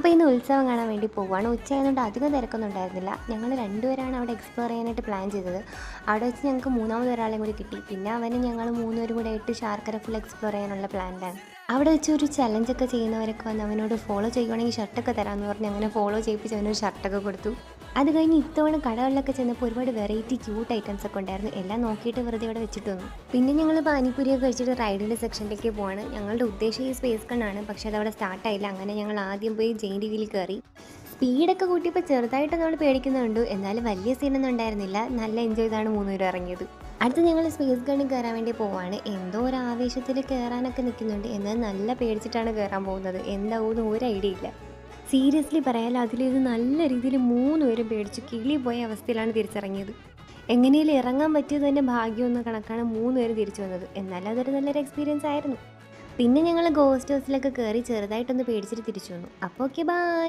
അപ്പോൾ ഇന്ന് ഉത്സവം കാണാൻ വേണ്ടി പോവുകയാണ്. ഉച്ചയായതുകൊണ്ട് അധികം തിരക്കൊന്നും ഉണ്ടായിരുന്നില്ല. ഞങ്ങൾ രണ്ടുപേരാണ് അവിടെ എക്സ്പ്ലോർ ചെയ്യാനായിട്ട് പ്ലാൻ ചെയ്തത്. അവിടെ വെച്ച് ഞങ്ങൾക്ക് മൂന്നാമത് ഒരാളെയും കൂടി കിട്ടി. പിന്നെ അവനും ഞങ്ങൾ മൂന്നുപേരും കൂടെ ആയിട്ട് ശാർക്കര ഫുൾ എക്സ്പ്ലോർ ചെയ്യാനുള്ള പ്ലാനിലാണ്. അവിടെ വെച്ച് ഒരു ചലഞ്ചൊക്കെ ചെയ്യുന്നവരൊക്കെ വന്ന് അവനോട് ഫോളോ ചെയ്യുവാണെങ്കിൽ ഷർട്ടൊക്കെ തരാമെന്ന് പറഞ്ഞ് അങ്ങനെ ഫോളോ ചെയ്യിപ്പിച്ച് അവനൊരു ഷർട്ടൊക്കെ കൊടുത്തു. അത് കഴിഞ്ഞ് ഇത്തവണ കടകളിലൊക്കെ ചെന്നപ്പോൾ ഒരുപാട് വെറൈറ്റി ക്യൂട്ട് ഐറ്റംസ് ഒക്കെ ഉണ്ടായിരുന്നു. എല്ലാം നോക്കിയിട്ട് വെറുതെ ഇവിടെ വെച്ചിട്ട് വന്നു. പിന്നെ ഞങ്ങൾ പാനിപ്പൂരിയൊക്കെ കഴിച്ചിട്ട് റൈഡിൻ്റെ സെക്ഷനിലേക്ക് പോവാണ്. ഞങ്ങളുടെ ഉദ്ദേശം ഈ സ്പേസ് കണ്ണാണ്, പക്ഷെ അതവിടെ സ്റ്റാർട്ടായില്ല. അങ്ങനെ ഞങ്ങൾ ആദ്യം പോയി ജെയിൻ വീലിൽ കയറി. സ്പീഡൊക്കെ കൂട്ടിയപ്പോൾ ചെറുതായിട്ട് നമ്മൾ പേടിക്കുന്നുണ്ട്, എന്നാലും വലിയ സീനൊന്നും ഉണ്ടായിരുന്നില്ല. നല്ല എൻജോയ് ചെയ്താണ് മൂന്നുപേരും ഇറങ്ങിയത്. അടുത്ത് ഞങ്ങൾ സ്പേസ് ഗണ്ണിൽ കയറാൻ വേണ്ടി പോവാണ്. എന്തോ ഒരു ആവേശത്തിൽ കയറാനൊക്കെ നിൽക്കുന്നുണ്ട്, എന്നാൽ നല്ല പേടിച്ചിട്ടാണ് കയറാൻ പോകുന്നത്. എന്താവുമെന്ന് ഒരു ഐഡിയ ഇല്ല. സീരിയസ്ലി പറയാലോ, അതിലിത് നല്ല രീതിയിൽ മൂന്നുപേരും പേടിച്ചു കിളി പോയ അവസ്ഥയിലാണ് തിരിച്ചിറങ്ങിയത്. എങ്ങനെയും ഇറങ്ങാൻ പറ്റിയത് തന്നെ ഭാഗ്യമെന്ന കണക്കാണ് മൂന്നുപേരും തിരിച്ചു വന്നത്. എന്നാലും അതൊരു നല്ലൊരു എക്സ്പീരിയൻസ് ആയിരുന്നു. പിന്നെ ഞങ്ങൾ ഗോസ്റ്റ് ഹൗസിലൊക്കെ കയറി ചെറുതായിട്ടൊന്ന് പേടിച്ചിട്ട് തിരിച്ചു വന്നു. അപ്പോൾ ഓക്കെ, ബൈ.